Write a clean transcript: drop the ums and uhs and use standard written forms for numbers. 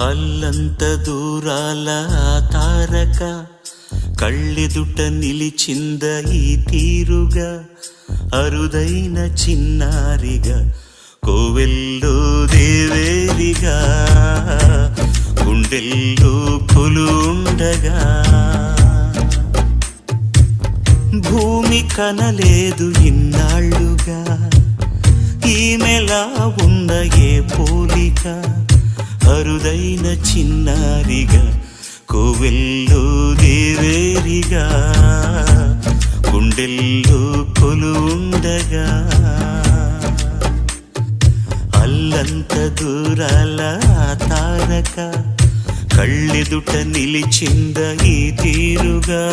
అల్లంత దూరాల తారక కళ్ళెదుట నిలిచింద ఈ తీరుగా అరుదైన చిన్నారిగా కోవెల్లో దేవేరిగా గుండెల్లో కొలుండగా భూమి కనలేదు ఇన్నాళ్ళుగా ఈమెలా ఉన్న ఏ పోలిక అరుదైన చిన్నారిగా కోవెల్లో దేవేరిగా గుండెల్లో కొలుండగా అల్లంత దూరాల తారక కళ్ళెదుట నిలిచింద ఈ తీరుగా